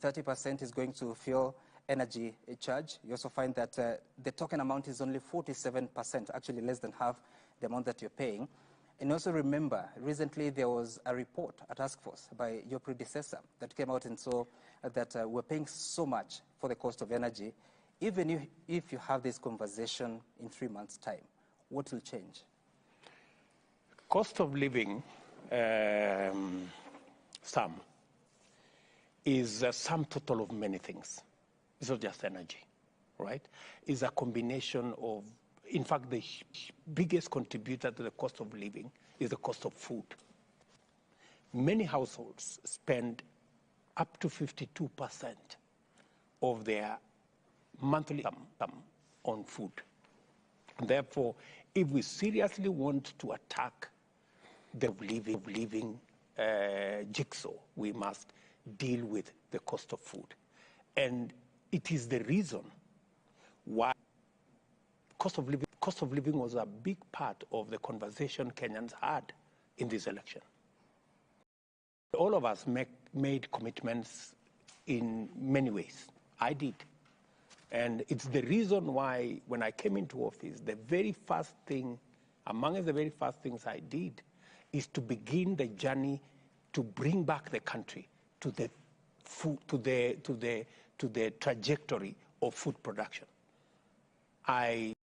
30% is going to fuel energy charge. You also find that the token amount is only 47%, actually less than half the amount that you're paying. And also remember, recently there was a report, a task force by your predecessor that came out and saw that we're paying so much for the cost of energy. Even if you have this conversation in 3 months' time, what will change? Cost of living, Sam, is a sum total of many things. It's not just energy, right? It's a combination of, in fact, the biggest contributor to the cost of living is the cost of food. Many households spend up to 52% of their monthly income on food. And therefore, if we seriously want to attack the living jigsaw, we must deal with the cost of food. And it is the reason why cost of living was a big part of the conversation Kenyans had in this election. All of us made commitments in many ways. I did. And it's the reason why, when I came into office, the very first thing, among the very first things I did, is to begin the journey to bring back the country to the food, to the trajectory of food production. I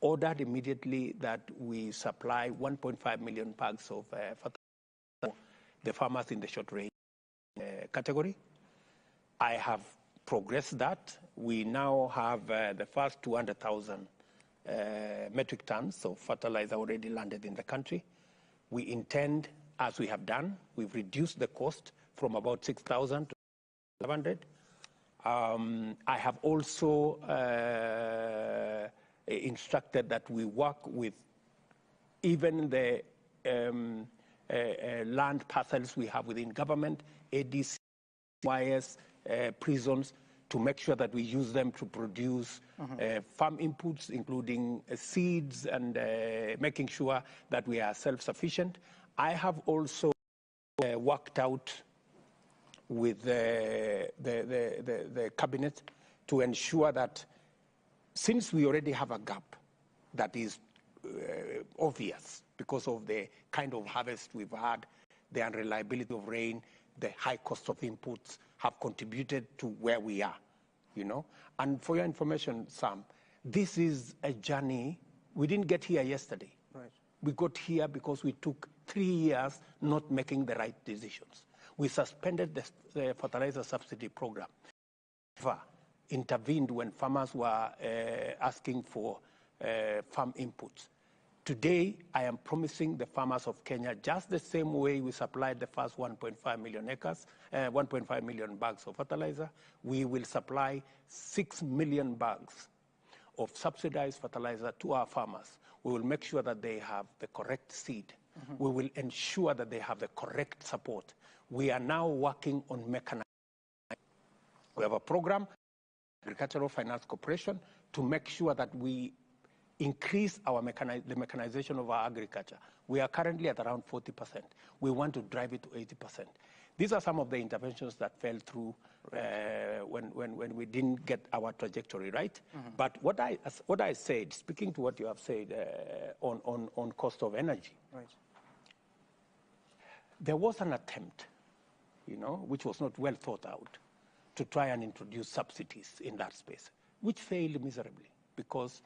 ordered immediately that we supply 1.5 million bags of fertilizer for the farmers in the short range category. I have progressed that. We now have the first 200,000 metric tons of fertilizer already landed in the country. We intend, as we have done, we've reduced the cost from about 6,000 to 700. I have also instructed that we work with even the land parcels we have within government, ADC, YS, prisons, to make sure that we use them to produce farm inputs, including seeds, and making sure that we are self-sufficient. I have also worked out with the cabinet to ensure that, since we already have a gap that is obvious because of the kind of harvest we've had, the unreliability of rain, the high cost of inputs have contributed to where we are, you know. And for your information, Sam, this is a journey. We didn't get here yesterday. Right. We got here because we took 3 years not making the right decisions. We suspended the fertilizer subsidy program. Intervened when farmers were asking for farm inputs. Today, I am promising the farmers of Kenya, just the same way we supplied the first 1.5 million acres, 1.5 million bags of fertilizer, we will supply 6 million bags of subsidized fertilizer to our farmers. We will make sure that they have the correct seed. We will ensure that they have the correct support. We are now working on mechanization. We have a program, Agricultural Finance Corporation, to make sure that we increase the mechanization of our agriculture. We are currently at around 40%. We want to drive it to 80%. These are some of the interventions that fell through when we didn't get our trajectory right. But what I said, speaking to what you have said on cost of energy, there was an attempt, you know, which was not well thought out, to try and introduce subsidies in that space, which failed miserably because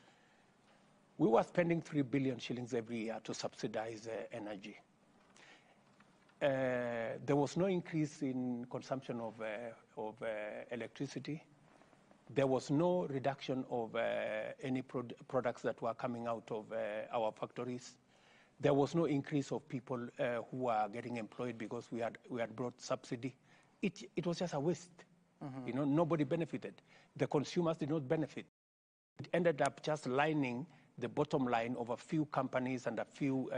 we were spending 3 billion shillings every year to subsidize energy. There was no increase in consumption of electricity. There was no reduction of any products that were coming out of our factories. There was no increase of people who were getting employed because we had brought subsidy. It was just a waste. You know, nobody benefited. The consumers did not benefit. It ended up just lining the bottom line of a few companies and a few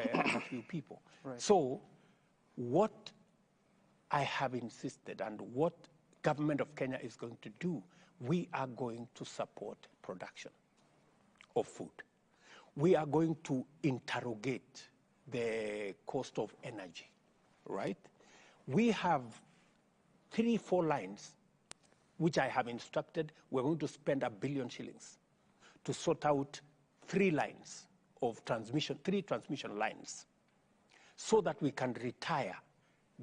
people. Right. So what I have insisted, and what government of Kenya is going to do, we are going to support production of food. We are going to interrogate the cost of energy, right? We have 3-4 lines which I have instructed, we're going to spend R1 billion to sort out three transmission lines, so that we can retire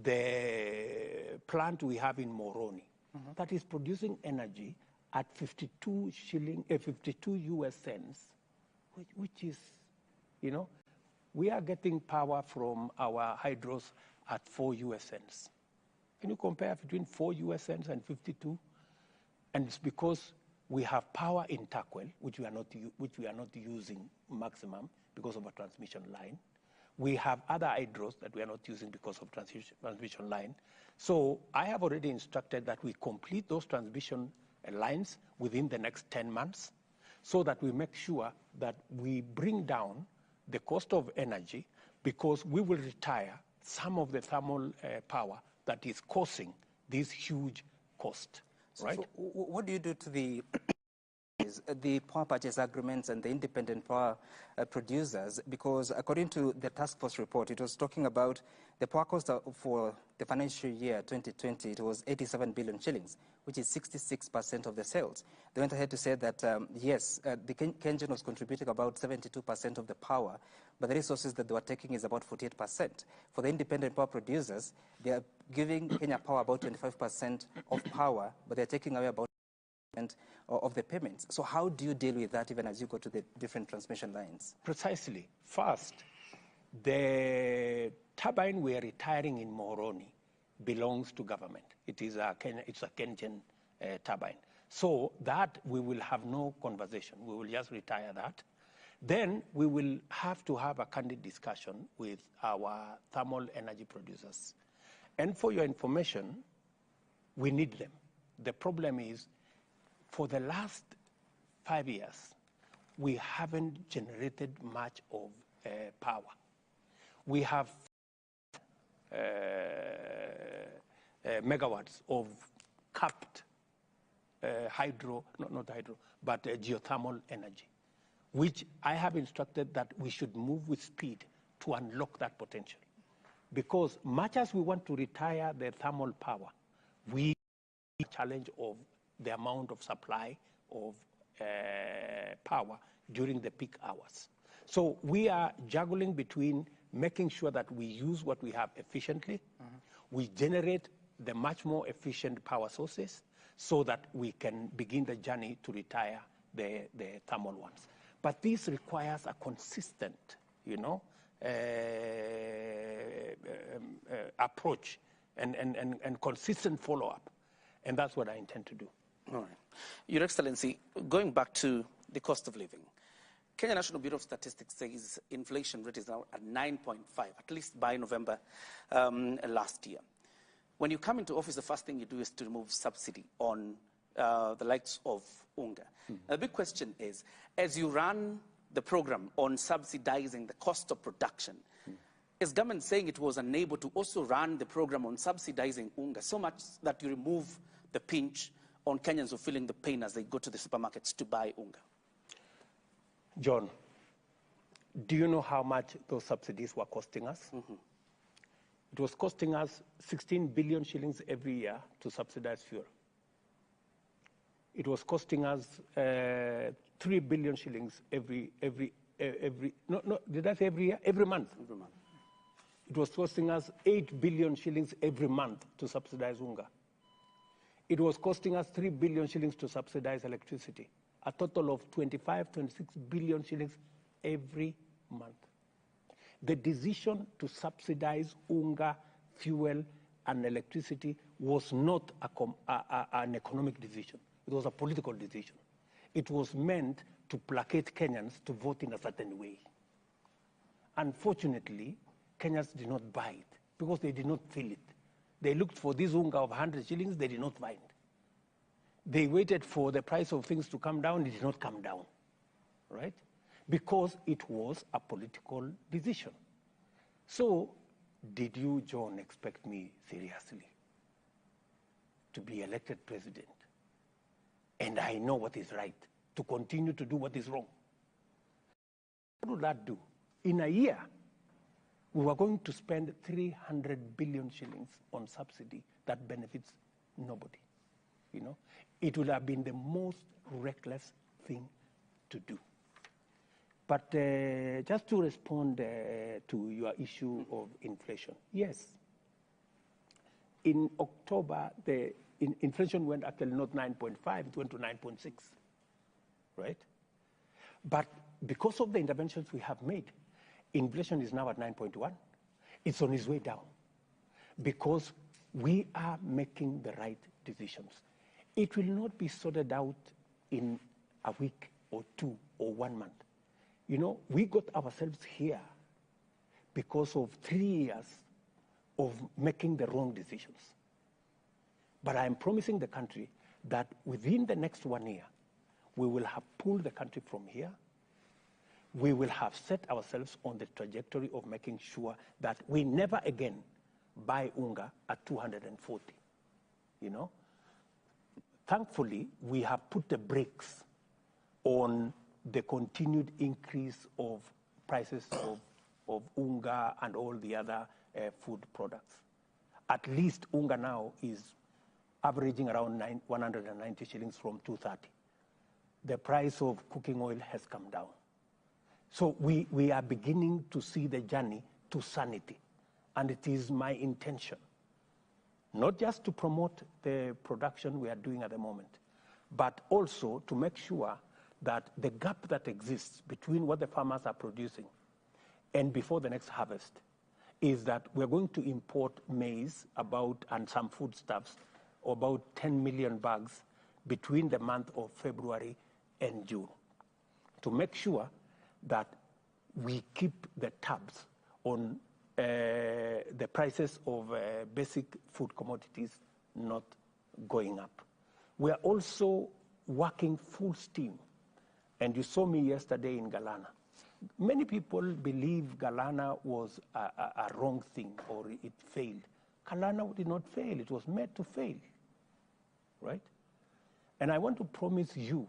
the plant we have in Moroni that is producing energy at 52 US cents, which is, you know, we are getting power from our hydros at 4 US cents. Can you compare between 4 US cents and 52? And it's because we have power in Takwel, which we are not using maximum because of a transmission line. We have other hydros that we are not using because of transmission line. So I have already instructed that we complete those transmission lines within the next 10 months, so that we make sure that we bring down the cost of energy, because we will retire some of the thermal power that is causing this huge cost, right? So what do you do to the power purchase agreements and the independent power producers? Because according to the task force report, it was talking about the power cost for the financial year 2020, it was 87 billion shillings, which is 66% of the sales. They went ahead to say that, yes, the Kenyan was contributing about 72% of the power, but the resources that they were taking is about 48%. For the independent power producers, they are giving Kenya Power about 25% of power, but they're taking away about of the payments. So how do you deal with that, even as you go to the different transmission lines? Precisely. First, the turbine we are retiring in Moroni belongs to government. It's a Kenyan turbine. So that we will have no conversation. We will just retire that. Then we will have to have a candid discussion with our thermal energy producers. And for your information, we need them. The problem is, for the last 5 years, we haven't generated much of power. We have megawatts of capped geothermal energy, which I have instructed that we should move with speed to unlock that potential. Because much as we want to retire the thermal power, we have the challenge of the amount of supply of power during the peak hours. So we are juggling between making sure that we use what we have efficiently, we generate the much more efficient power sources, so that we can begin the journey to retire the thermal ones. But this requires a consistent, approach and consistent follow-up. And that's what I intend to do. All right. Your Excellency, going back to the cost of living, Kenya National Bureau of Statistics says inflation rate is now at 9.5, at least by November last year. When you come into office, the first thing you do is to remove subsidy on the likes of unga. The big question is, as you run the program on subsidizing the cost of production, is government saying it was unable to also run the program on subsidizing unga so much that you remove the pinch on Kenyans who are feeling the pain as they go to the supermarkets to buy unga? John, do you know how much those subsidies were costing us? It was costing us 16 billion shillings every year to subsidize fuel. It was costing us 3 billion shillings every year? Every month. Every month. It was costing us 8 billion shillings every month to subsidize unga. It was costing us 3 billion shillings to subsidize electricity, a total of 25, 26 billion shillings every month. The decision to subsidize unga, fuel, and electricity was not an economic decision. It was a political decision. It was meant to placate Kenyans to vote in a certain way. Unfortunately, Kenyans did not buy it because they did not feel it. They looked for this unga of 100 shillings, they did not find. They waited for the price of things to come down, it did not come down, right? Because it was a political decision. So, did you, John, expect me seriously to be elected president? And I know what is right, to continue to do what is wrong. What would that do? In a year, we were going to spend 300 billion shillings on subsidy that benefits nobody. you know, it would have been the most reckless thing to do. But just to respond to your issue of inflation, yes. In October, the inflation went actually not 9.5, it went to 9.6, right? But because of the interventions we have made, inflation is now at 9.1. It's on its way down because we are making the right decisions. It will not be sorted out in a week or two or 1 month. You know, we got ourselves here because of 3 years of making the wrong decisions. But I am promising the country that within the next 1 year, we will have pulled the country from here. We will have set ourselves on the trajectory of making sure that we never again buy unga at 240, you know. Thankfully, we have put the brakes on the continued increase of prices of unga and all the other food products. At least unga now is averaging around 190 shillings from 230. The price of cooking oil has come down. So we are beginning to see the journey to sanity. And it is my intention, not just to promote the production we are doing at the moment, but also to make sure that the gap that exists between what the farmers are producing and before the next harvest is that we're going to import maize and some foodstuffs, about 10 million bags between the month of February and June, to make sure that we keep the tabs on the prices of basic food commodities not going up. We are also working full steam. And you saw me yesterday in Galana. Many people believe Galana was a wrong thing or it failed. Galana did not fail. It was made to fail, right? And I want to promise you,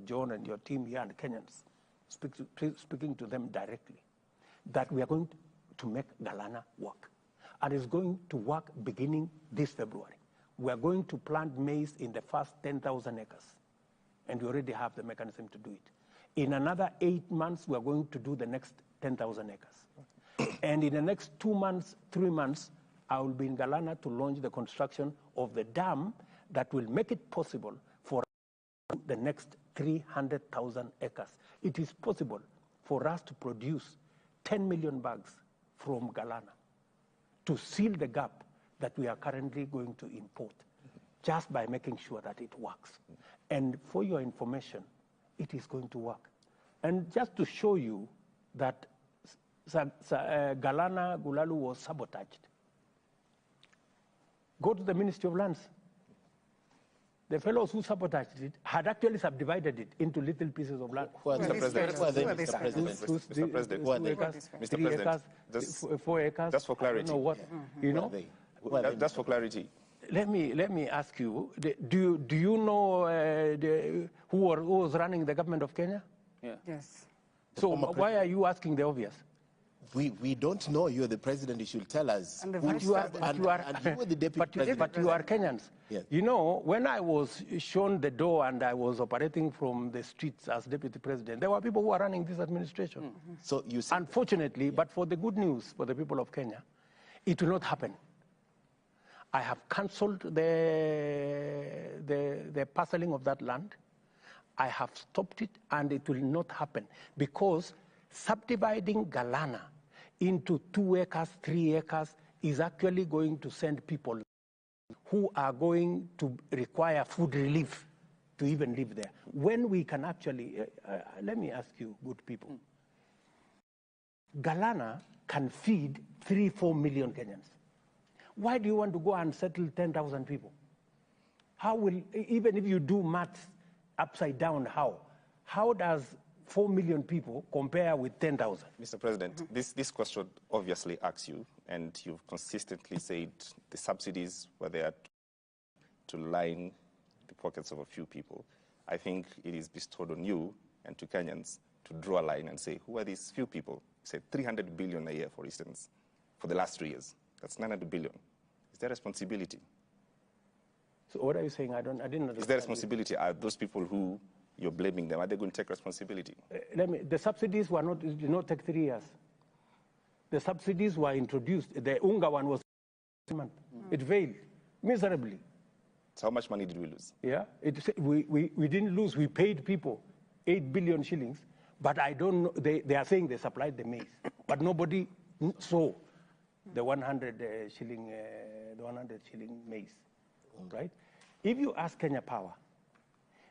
John and your team here and Kenyans, speaking to them directly, that we are going to make Galana work. And it's going to work beginning this February. We are going to plant maize in the first 10,000 acres. And we already have the mechanism to do it. In another 8 months, we are going to do the next 10,000 acres. And in the next 2 months, 3 months, I will be in Galana to launch the construction of the dam that will make it possible for the next 300,000 acres. It is possible for us to produce 10 million bags from Galana to seal the gap that we are currently going to import, just by making sure that it works. And for your information, it is going to work. And just to show you that Galana Gulalu was sabotaged, go to the Ministry of Lands. The fellows who sabotaged it had actually subdivided it into little pieces of land. Mr. President, 4 acres. Just for clarity. I don't know what, you know? Just for clarity. Let me ask you, do you know who was running the government of Kenya? Yeah. Yes. So why are you asking the obvious? We don't know. You're the president. You should tell us. And the Who vice you are, president. and you were the deputy president. But you are Kenyans. Yes. You know, when I was shown the door and I was operating from the streets as deputy president, there were people who were running this administration. So you see, Unfortunately, but for the good news for the people of Kenya, it will not happen. I have cancelled the parceling of that land. I have stopped it, and it will not happen because subdividing Galana into 2 acres, 3 acres is actually going to send people who are going to require food relief to even live there. When we can actually, let me ask you, good people, Galana can feed 3-4 million Kenyans. Why do you want to go and settle 10,000 people? How will, even if you do maths upside down, how does 4 million people compare with 10,000? Mr. President, this question obviously asks you, and you've consistently said the subsidies were there to line the pockets of a few people. I think it is bestowed on you and to Kenyans to draw a line and say, who are these few people? You said 300 billion a year, for instance, for the last 3 years. That's 900 billion. Is there responsibility? So what are you saying? I didn't understand. Is there responsibility? Are those people who you're blaming them, are they going to take responsibility? The subsidies did not take 3 years. The subsidies were introduced. The UNGA one was it failed miserably. So how much money did we lose? Yeah, we didn't lose. We paid people 8 billion shillings, but I don't know. They are saying they supplied the maize, but nobody saw the 100 shilling maize, right? If you ask Kenya Power,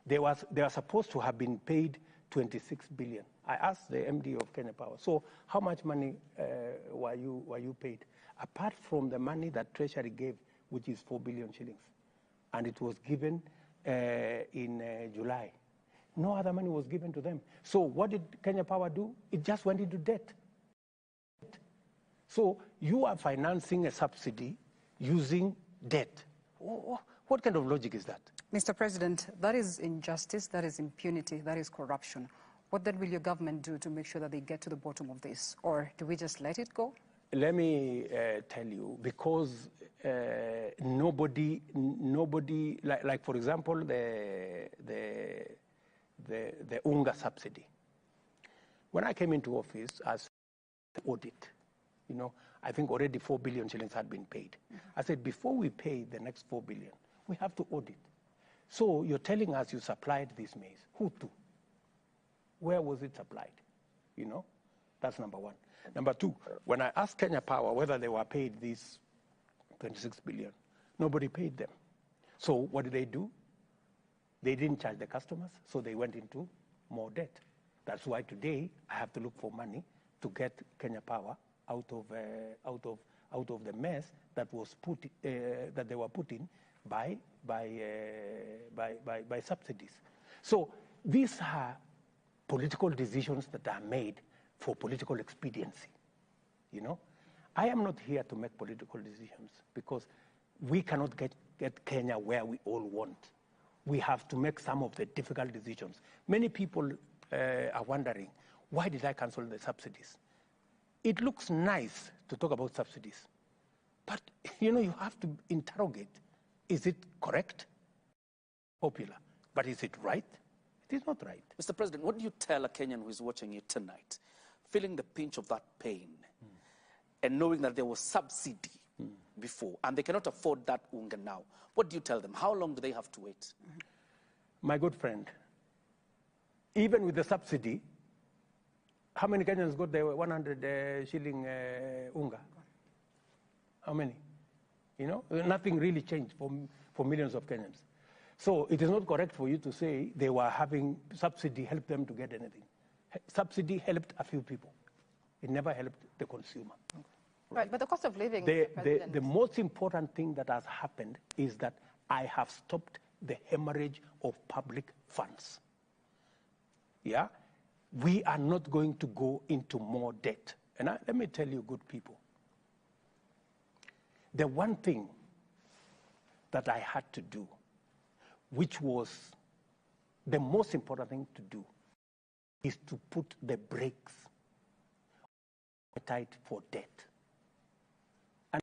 they are supposed to have been paid 26 billion. I asked the MD of Kenya Power, so how much money were you paid? Apart from the money that Treasury gave, which is 4 billion shillings, and it was given in July. No other money was given to them. So what did Kenya Power do? It just went into debt. So you are financing a subsidy using debt. What kind of logic is that? Mr. President, that is injustice, that is impunity, that is corruption. What then will your government do to make sure that they get to the bottom of this? Or do we just let it go? Let me tell you, because nobody, like for example, the UNGA subsidy. When I came into office as audit, I think already 4 billion shillings had been paid. I said, before we pay the next 4 billion, we have to audit. So you're telling us you supplied this maize. Who to? Where was it supplied? That's number one. Number two, when I asked Kenya Power whether they were paid this 26 billion, nobody paid them. So what did they do? They didn't charge the customers, so they went into more debt. That's why today I have to look for money to get Kenya Power out of the mess that was that they were put in by subsidies. So these are political decisions that are made for political expediency. I am not here to make political decisions because we cannot get Kenya where we all want. We have to make some of the difficult decisions. Many people are wondering, why did I cancel the subsidies? It looks nice to talk about subsidies, but you have to interrogate. Is it correct? Popular. But is it right? It is not right. Mr. President, what do you tell a Kenyan who is watching you tonight, feeling the pinch of that pain, and knowing that there was subsidy before, and they cannot afford that unga now? What do you tell them? How long do they have to wait? My good friend, even with the subsidy, how many Kenyans got the 100 shilling unga? How many? Nothing really changed for millions of Kenyans. So it is not correct for you to say they were having subsidy help them to get anything. Subsidy helped a few people. It never helped the consumer. Right, but the cost of living, the most important thing that has happened is that I have stopped the hemorrhage of public funds. Yeah? We are not going to go into more debt. And let me tell you, good people, the one thing that I had to do, which was the most important thing to do, is to put the brakes tight for debt. And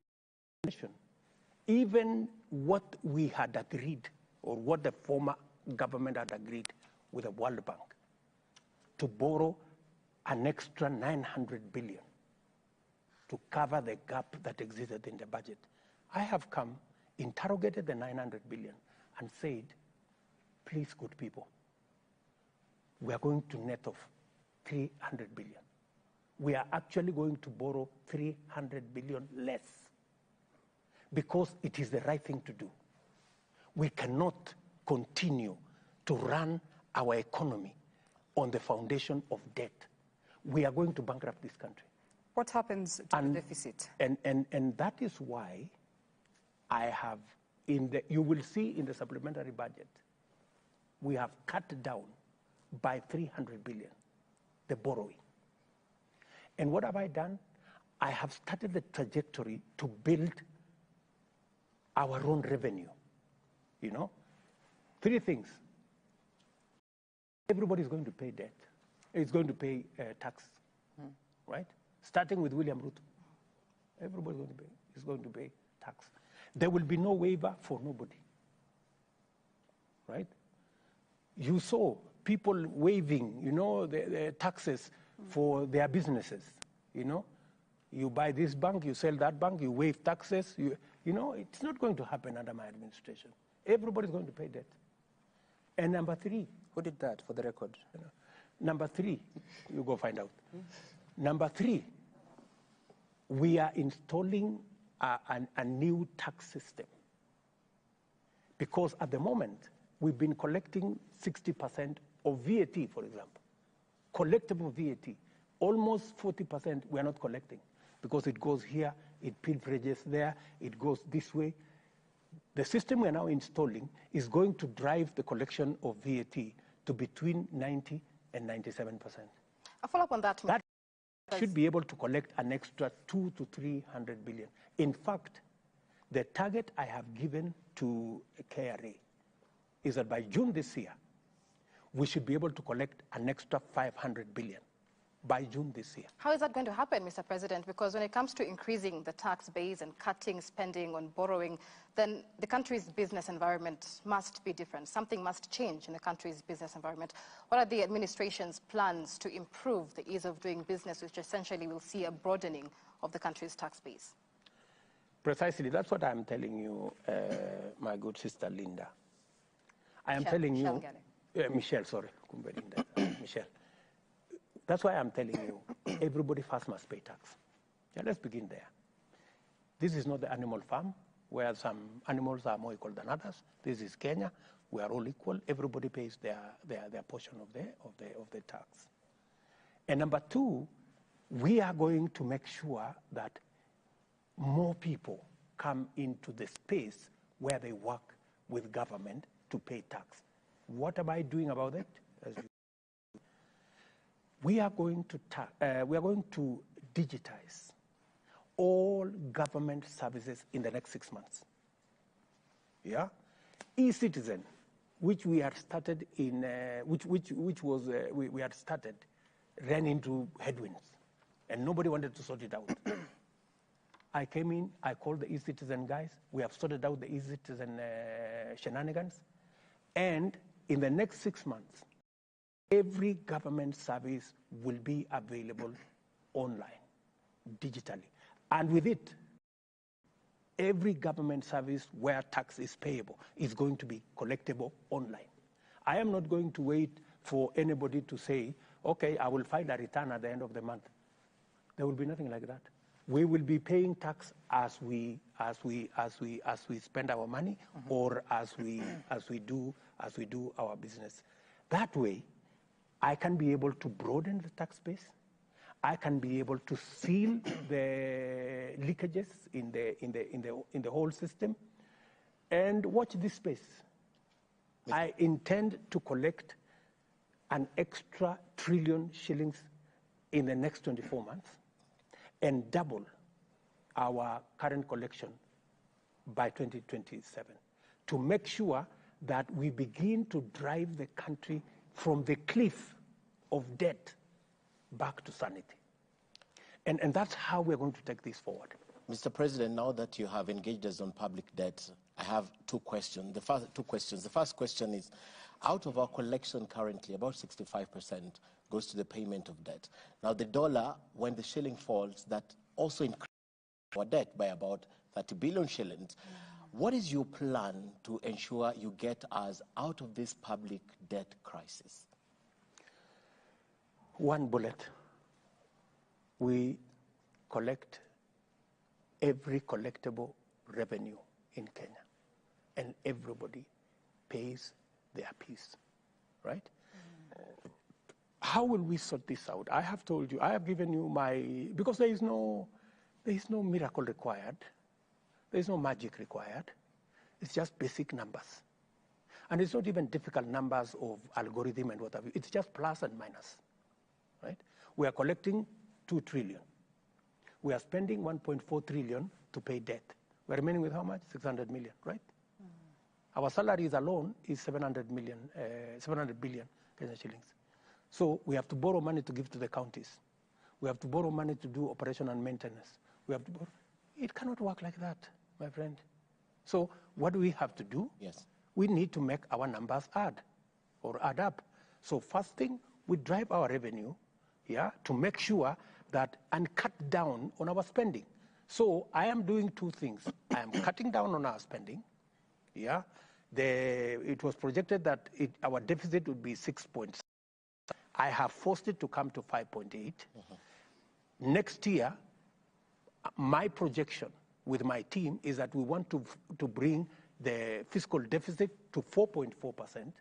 even what we had agreed, or what the former government had agreed with the World Bank, to borrow an extra 900 billion to cover the gap that existed in the budget. I have come, interrogated the 900 billion and said, please, good people, we are going to net off 300 billion. We are actually going to borrow 300 billion less because it is the right thing to do. We cannot continue to run our economy on the foundation of debt. We are going to bankrupt this country. What happens to the deficit? And that is why I have, you will see in the supplementary budget, we have cut down by 300 billion, the borrowing. And what have I done? I have started the trajectory to build our own revenue. Three things. Everybody is going to pay debt. It's going to pay tax, right? Starting with William Ruto. Everybody is going to pay tax. There will be no waiver for nobody. right? You saw people waiving, the taxes for their businesses, You buy this bank, you sell that bank, you waive taxes. It's not going to happen under my administration. Everybody's going to pay debt. And number three. Who did that, for the record? Number three, you go find out. Number three, we are installing a new tax system. Because at the moment, we've been collecting 60% of VAT, for example. Collectible VAT. Almost 40% we are not collecting because it goes here, it pilferages there, it goes this way. The system we are now installing is going to drive the collection of VAT to between 90 and 97%. A follow-up on that. That should be able to collect an extra 200 to 300 billion. In fact, the target I have given to KRA is that by June this year, we should be able to collect an extra 500 billion by June this year. How is that going to happen, Mr. President? Because when it comes to increasing the tax base and cutting spending on borrowing, then the country's business environment must be different. Something must change in the country's business environment. What are the administration's plans to improve the ease of doing business, which essentially will see a broadening of the country's tax base? Precisely, that's what I'm telling you, my good sister Linda. I am telling you, Michelle, sorry, Michelle. That's why I'm telling you, everybody first must pay tax. Yeah, let's begin there. This is not the animal farm, where some animals are more equal than others. This is Kenya. We are all equal. Everybody pays their portion of the tax. And number two, we are going to make sure that more people come into the space where they work with government to pay tax. What am I doing about it? We are going to digitize all government services in the next 6 months. Yeah, e-citizen, which we had started in, we had started, ran into headwinds, and nobody wanted to sort it out. I came in, I called the e-citizen guys. We have sorted out the e-citizen shenanigans, and in the next 6 months, every government service will be available online, digitally. And with it, every government service where tax is payable is going to be collectible online. I am not going to wait for anybody to say, okay, I will file a return at the end of the month. There will be nothing like that. We will be paying tax as we spend our money, or as we do our business. That way, I can be able to broaden the tax base. I can be able to seal the leakages in the whole system, and watch this space. I intend to collect an extra 1 trillion shillings in the next 24 months, and double our current collection by 2027, to make sure that we begin to drive the country from the cliff of debt back to sanity. And that's how we're going to take this forward. Mr. President, now that you have engaged us on public debt, I have two questions. The first question is, out of our collection currently, about 65% goes to the payment of debt. Now the dollar, when the shilling falls, that also increases our debt by about 30 billion shillings. What is your plan to ensure you get us out of this public debt crisis? One bullet. We collect every collectible revenue in Kenya, and everybody pays their piece, right? How will we sort this out? I have told you, I have given you because there is no miracle required. There is no magic required. It's just basic numbers. And it's not even difficult numbers of algorithm and what have you. It's just plus and minus, right? We are collecting 2 trillion. We are spending 1.4 trillion to pay debt. We're remaining with how much? 600 million, right? Our salaries alone is 700 billion Kenyan shillings. So we have to borrow money to give to the counties. We have to borrow money to do operation and maintenance. We have to borrow. It cannot work like that, my friend. So what do we have to do? Yes. we need to make our numbers add up. So first thing, we drive our revenue, to make sure that and cut down on our spending. So I am doing two things. I am cutting down on our spending. It was projected that our deficit would be 6.6. I have forced it to come to 5.8. Next year, my projection with my team is that we want to bring the fiscal deficit to 4.4%,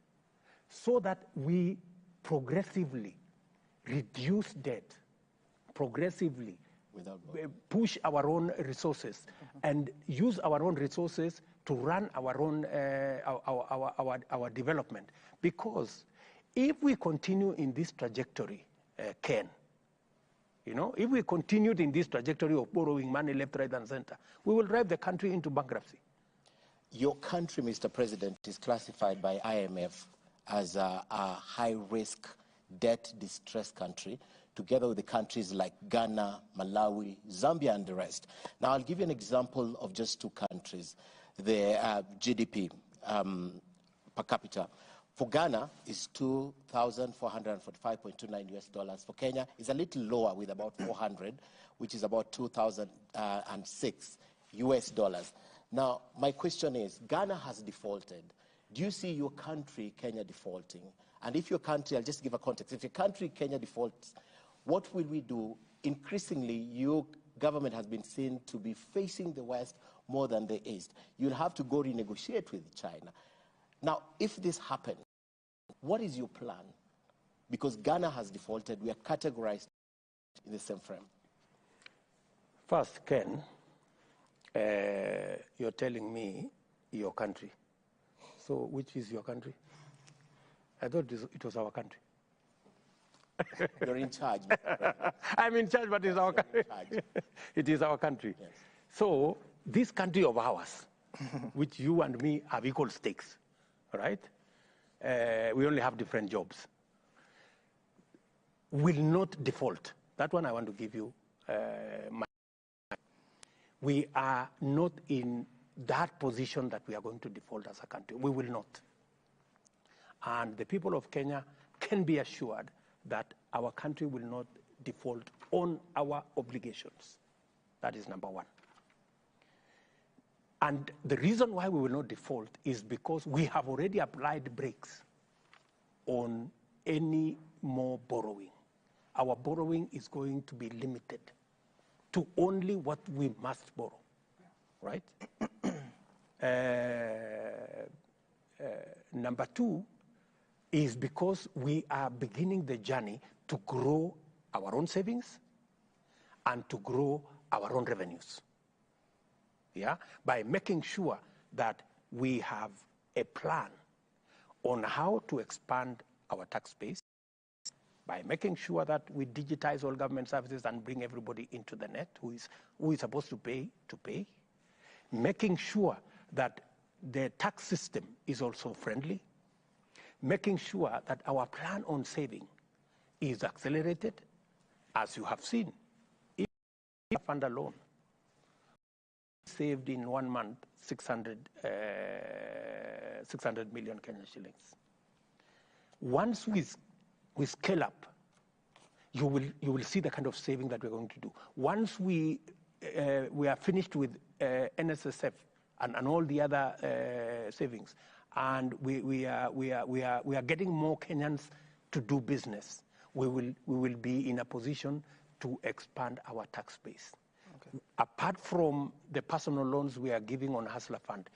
so that we progressively reduce debt, progressively push our own resources, and use our own resources to run our own our development. Because if we continue in this trajectory, Ken, if we continued in this trajectory of borrowing money left, right, and center, we will drive the country into bankruptcy. Your country, Mr. President, is classified by IMF as a high-risk, debt-distressed country, together with the countries like Ghana, Malawi, Zambia, and the rest. Now, I'll give you an example of just two countries. The GDP per capita for Ghana is $2,445.29 US. For Kenya, it's a little lower with about 400, which is about 2,006 US dollars. Now, my question is, Ghana has defaulted. Do you see your country, Kenya, defaulting? And if your country, I'll just give a context, if your country, Kenya, defaults, what will we do? Increasingly, your government has been seen to be facing the West more than the East. You'll have to go renegotiate with China. Now, if this happens, what is your plan? Because Ghana has defaulted, we are categorized in the same frame. First, Ken, you're telling me your country. So which is your country? I thought it was our country. You're in charge. I'm in charge, but it's our country. It is our country. Yes. So this country of ours, which you and me have equal stakes, right? We only have different jobs. Will not default. That one I want to give you. We are not in that position that we are going to default as a country. We will not. And the people of Kenya can be assured that our country will not default on our obligations. That is number one. And the reason why we will not default is because we have already applied brakes on any more borrowing. Our borrowing is going to be limited to only what we must borrow, right? Number two is because we are beginning the journey to grow our own savings and to grow our own revenues. By making sure that we have a plan on how to expand our tax base, by making sure that we digitize all government services and bring everybody into the net who is supposed to pay, making sure that the tax system is also friendly, making sure that our plan on saving is accelerated, as you have seen. If you fund a loan, saved in 1 month 600 million Kenyan shillings. Once we scale up, you will see the kind of saving that we're going to do. Once we are finished with NSSF and all the other savings, and we are getting more Kenyans to do business, we will be in a position to expand our tax base. Okay. Apart from the personal loans we are giving on Hustler Fund,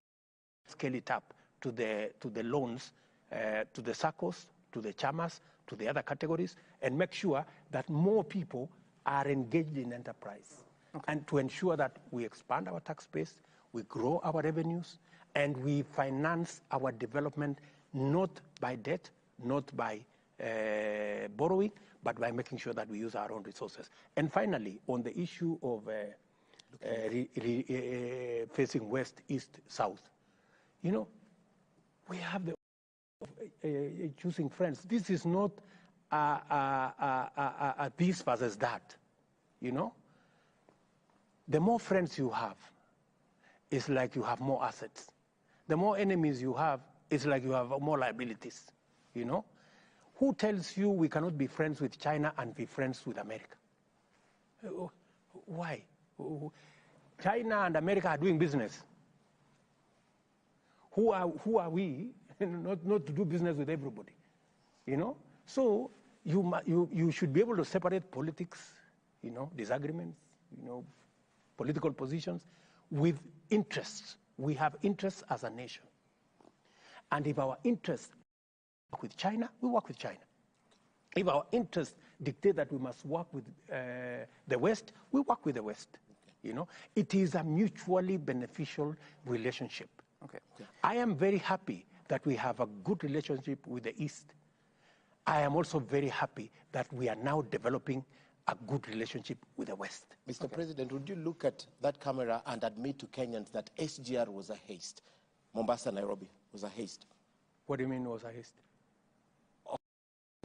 scale it up to the loans, to the SACCOs, to the chamas, to the other categories, and make sure that more people are engaged in enterprise. Okay. And to ensure that we expand our tax base, we grow our revenues, and we finance our development not by debt, not by borrowing, but by making sure that we use our own resources. And finally, on the issue of facing west, east, south, we have the choosing friends. This is not a this versus that, The more friends you have, it's like you have more assets. The more enemies you have, it's like you have more liabilities, you know. Who tells you we cannot be friends with China and be friends with America? Why? China and America are doing business. Who are we not to do business with everybody, you know? So you should be able to separate politics, you know, disagreements, you know, political positions with interests. We have interests as a nation. And if our interests work with China, we work with China. If our interests dictate that we must work with the West, we work with the West. You know, it is a mutually beneficial relationship. Okay. I am very happy that we have a good relationship with the East. I am also very happy that we are now developing a good relationship with the West. Mr. President, would you look at that camera and admit to Kenyans that SGR was a haste? Mombasa, Nairobi was a haste. What do you mean was a haste?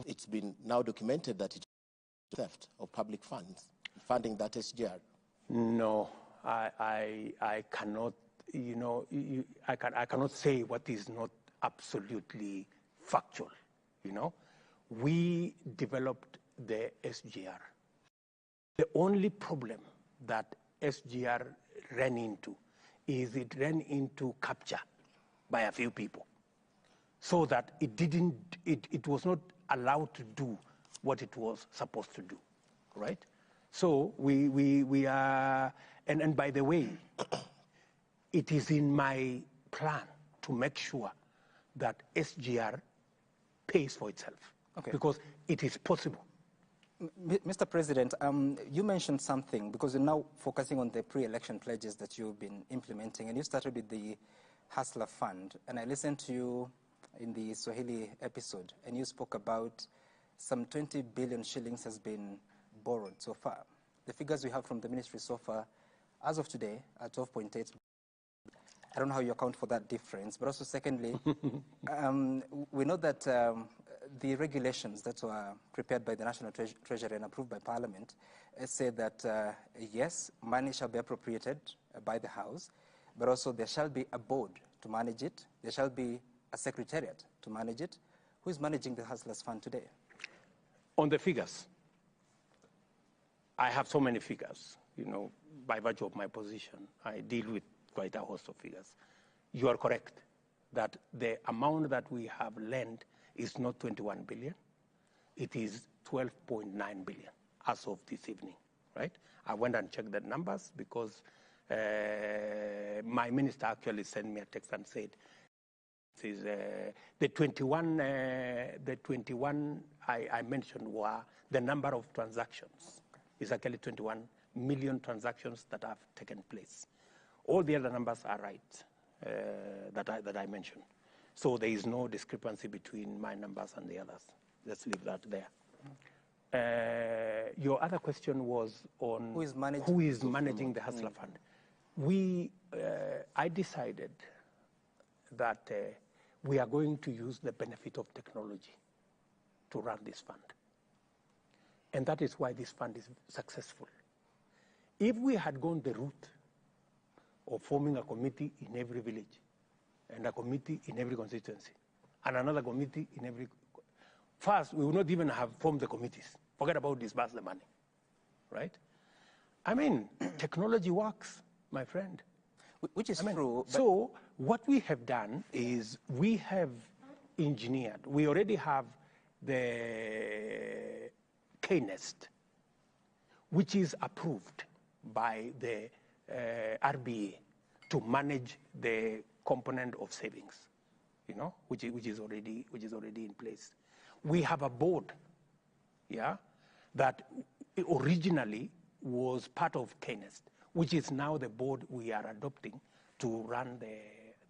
It's been now documented that it's theft of public funds, funding that SGR. No, I cannot, you know, I cannot say what is not absolutely factual, you know. We developed the SGR. The only problem that SGR ran into is it ran into capture by a few people, so that it was not allowed to do what it was supposed to do, right? So we are, and by the way, it is in my plan to make sure that SGR pays for itself, because it is possible. Mr. President, you mentioned something, because you're now focusing on the pre-election pledges that you've been implementing, and you started with the Hustler Fund, and I listened to you in the Swahili episode, and you spoke about some 20 billion shillings has been borrowed so far. The figures we have from the ministry so far, as of today, are 12.8. I don't know how you account for that difference, but also secondly, we know that the regulations that were prepared by the National Treasury and approved by Parliament say that, yes, money shall be appropriated by the House, but also there shall be a board to manage it. There shall be a secretariat to manage it. Who is managing the Hustlers Fund today? On the figures, I have so many figures, you know, by virtue of my position. I deal with quite a host of figures. You are correct that the amount that we have lent is not 21 billion. It is 12.9 billion as of this evening, right? I went and checked the numbers because my minister actually sent me a text and said, is, the 21 I mentioned were the number of transactions. It's actually 21 million transactions that have taken place. All the other numbers are right that I mentioned. So there is no discrepancy between my numbers and the others. Let's leave that there. Your other question was on who is managing the Hustler Fund. I decided that we are going to use the benefit of technology to run this fund. And that is why this fund is successful. If we had gone the route of forming a committee in every village, and a committee in every constituency, and another committee in every... First, we would not even have formed the committees. Forget about disburse the money, right? I mean, technology works, my friend. Which is true. So what we have done is we have engineered. We already have the K-Nest, which is approved by the RBA to manage the component of savings, you know, which is already in place. We have a board, yeah, that originally was part of K-Nest, which is now the board we are adopting to run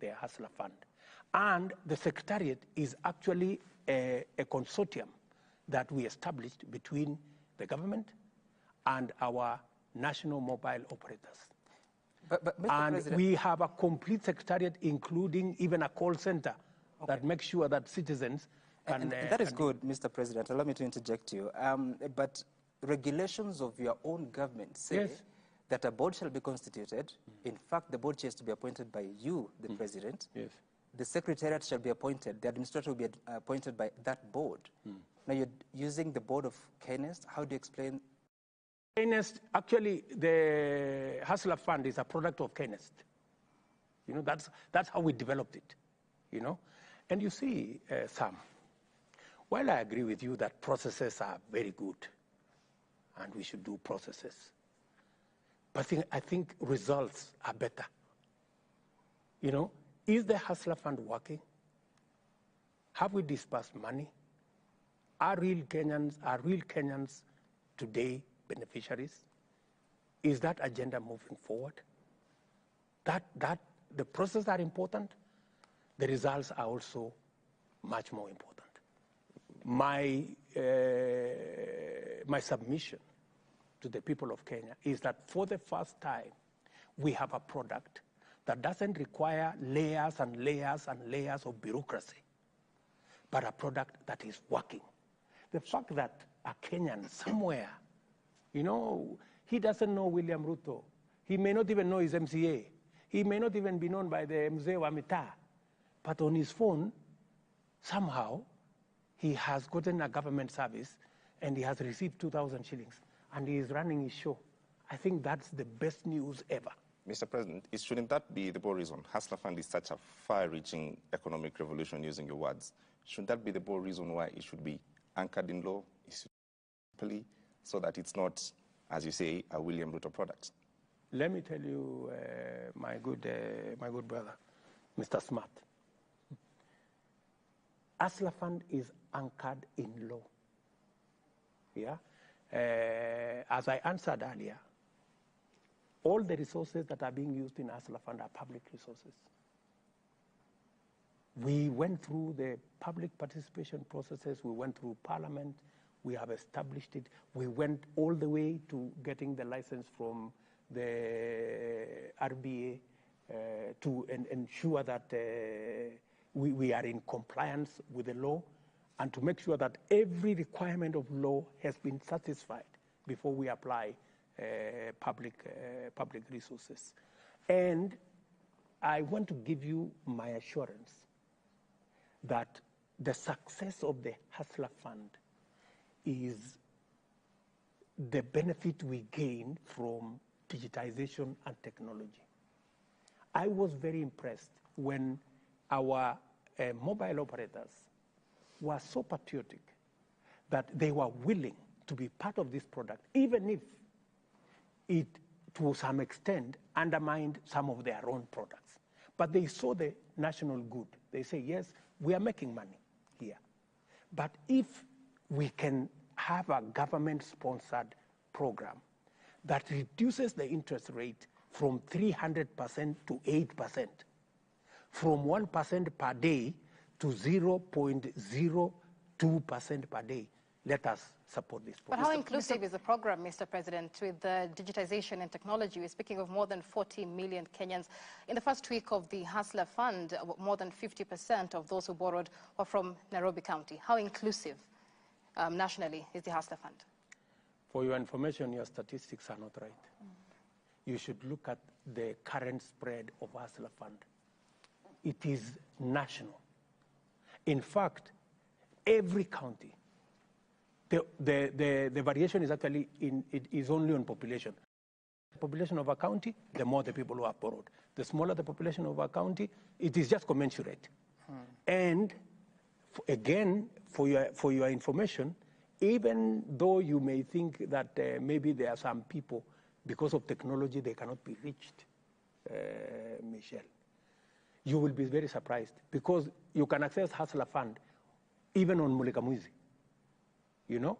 the Hustler Fund. And the Secretariat is actually a consortium that we established between the government and our national mobile operators. But Mr. And President, we have a complete Secretariat, including even a call center that makes sure that citizens can... And that is good, Mr. President. Allow me to interject you. But regulations of your own government say that a board shall be constituted. In fact, the board chair is to be appointed by you, the President. Yes. the secretariat shall be appointed, the administrator will be appointed by that board. Now you're using the board of Kenyans. How do you explain? Kenyans, actually, the Hustler Fund is a product of Kenyans. You know, that's how we developed it, you know. And you see, Sam, while I agree with you that processes are very good, and we should do processes, but I think results are better. You know, is the Hustler Fund working? Have we disbursed money? Are real Kenyans today beneficiaries? Is that agenda moving forward? The processes are important. The results are also much more important. My submission to the people of Kenya is that for the first time, we have a product that doesn't require layers and layers and layers of bureaucracy, but a product that is working. The fact that a Kenyan somewhere, you know, he doesn't know William Ruto. He may not even know his MCA. He may not even be known by the Mzee wa Mitaa. But on his phone, somehow, he has gotten a government service and he has received 2,000 shillings and he is running his show. I think that's the best news ever. Mr. President, shouldn't that be the bold reason? Hustler Fund is such a far-reaching economic revolution, using your words. Shouldn't that be the bold reason why it should be anchored in law, so that it's not, as you say, a William Ruto product? Let me tell you, my good brother, Mr. Smart. Hustler Fund is anchored in law. Yeah? As I answered earlier, all the resources that are being used in Hustler Fund are public resources. We went through the public participation processes, we went through Parliament, we have established it, we went all the way to getting the license from the RBA to ensure that we are in compliance with the law and to make sure that every requirement of law has been satisfied before we apply public resources. And I want to give you my assurance that the success of the Hustler Fund is the benefit we gain from digitization and technology. I was very impressed when our mobile operators were so patriotic that they were willing to be part of this product, even if it, to some extent, undermined some of their own products. But they saw the national good. They say, yes, we are making money here. But if we can have a government-sponsored program that reduces the interest rate from 300% to 8%, from 1% per day to 0.02% per day, let us support this program. But how inclusive is the program, Mr. President, with the digitization and technology? We're speaking of more than 40 million Kenyans. In the first week of the Hustler Fund, more than 50% of those who borrowed were from Nairobi County. How inclusive nationally is the Hustler Fund? For your information, your statistics are not right. You should look at the current spread of Hustler Fund. It is national. In fact, every county, the variation is actually it is only on population. The population of a county, the more the people who have borrowed. The smaller the population of a county, it is just commensurate. And again, for your information, even though you may think that maybe there are some people, because of technology, they cannot be reached, Michelle, you will be very surprised because you can access Hustler Fund even on Mulika Mwizi. You know?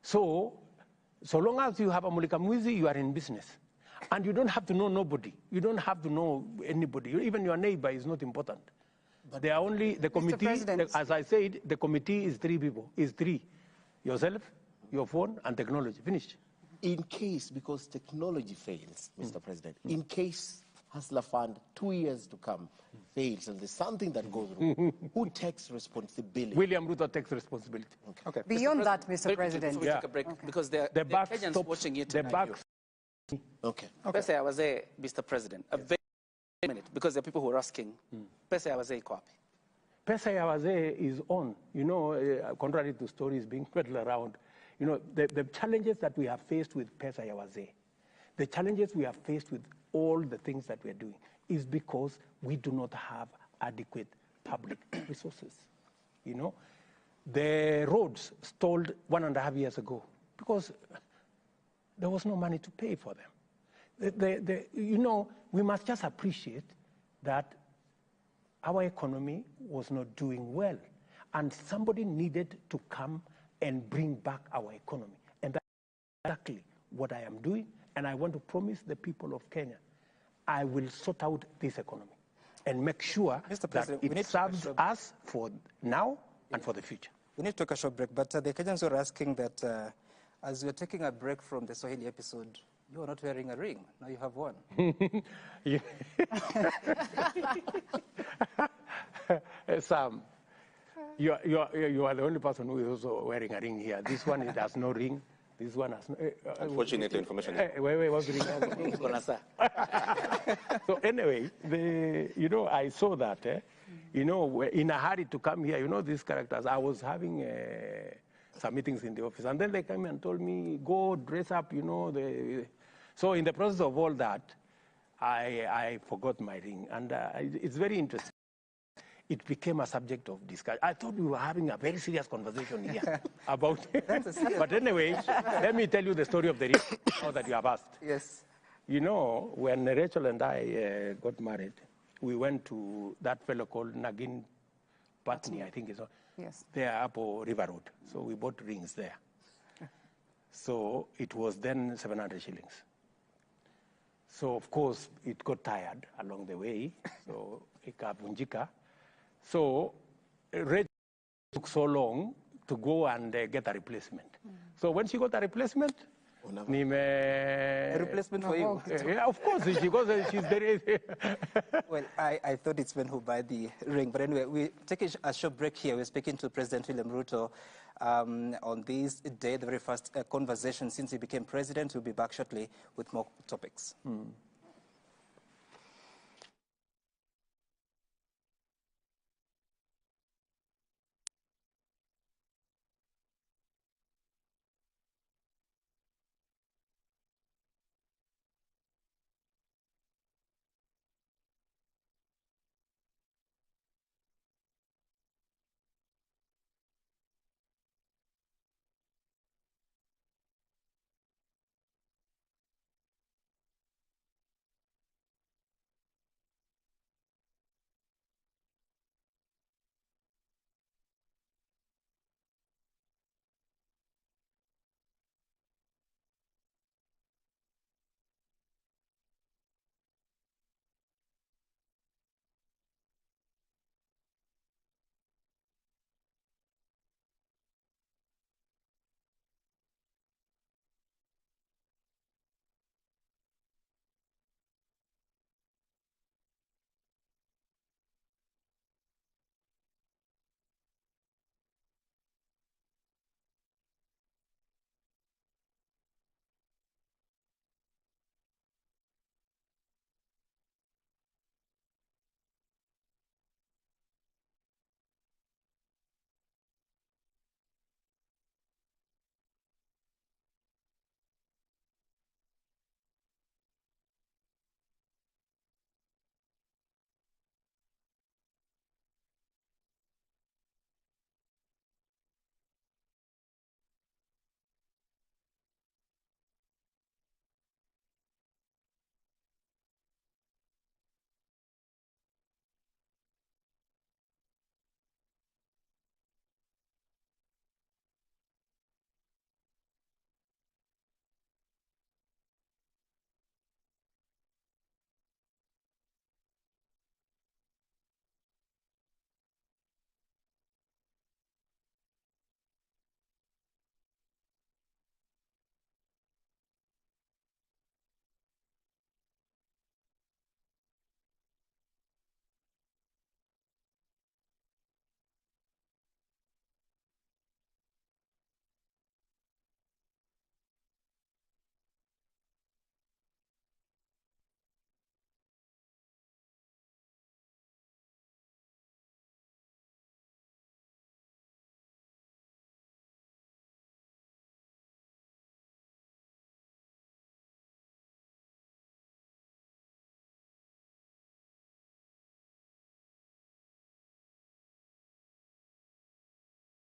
So long as you have a Mulika Mwizi, you are in business. And you don't have to know nobody. You don't have to know anybody. Even your neighbor is not important. But they are only, the committee, as I said, the committee is 3 people, is 3. Yourself, your phone, and technology. Finished. In case, because technology fails, Mr. President, in case Hustler Fund 2 years to come fails and there's something that goes wrong, who takes responsibility? William Ruto takes responsibility. Okay. Beyond that, Mr. President. Before we take a break, because there are Kenyans watching it. Okay. Pese I was there, Mr. President. A very a minute, because there are people who are asking, pesa ya wazee iko wapi? Pesa ya wazee is on. You know, contrary to stories being peddled around, you know, the challenges that we have faced with pesa ya wazee, the challenges we have faced with all the things that we are doing is because we do not have adequate public resources. You know, the roads stalled 1.5 years ago because there was no money to pay for them. You know, we must just appreciate that our economy was not doing well, and somebody needed to come and bring back our economy. And that's exactly what I am doing, and I want to promise the people of Kenya, I will sort out this economy and make sure that it serves us for now and for the future. We need to take a short break, but the Kenyans were asking that as we're taking a break from the Swahili episode, you are not wearing a ring. Now you have one. Sam, you are the only person who is also wearing a ring here. This one, it has no ring. This one has no... Unfortunately, information. Wait, what's the ring? So anyway, you know, I saw that, you know, in a hurry to come here, you know, these characters, I was having some meetings in the office, and then they came and told me, go dress up, you know. So in the process of all that, I forgot my ring, and it's very interesting. It became a subject of discussion. I thought we were having a very serious conversation here about it. But anyway, let me tell you the story of the ring now that you have asked. Yes. You know, when Rachel and I got married, we went to that fellow called Nagin Patni, I think is Yes. there up on River Road. So we bought rings there. So it was then 700 shillings. So of course it got tired along the way. So ikavunjika. So Rachel took so long to go and get a replacement. So when she got a replacement, A replacement for you? Yeah, of course, because she's very... Well, I thought it's men who buy the ring. But anyway, we take a short break here. We're speaking to President William Ruto on this day, the very first conversation since he became president. We'll be back shortly with more topics.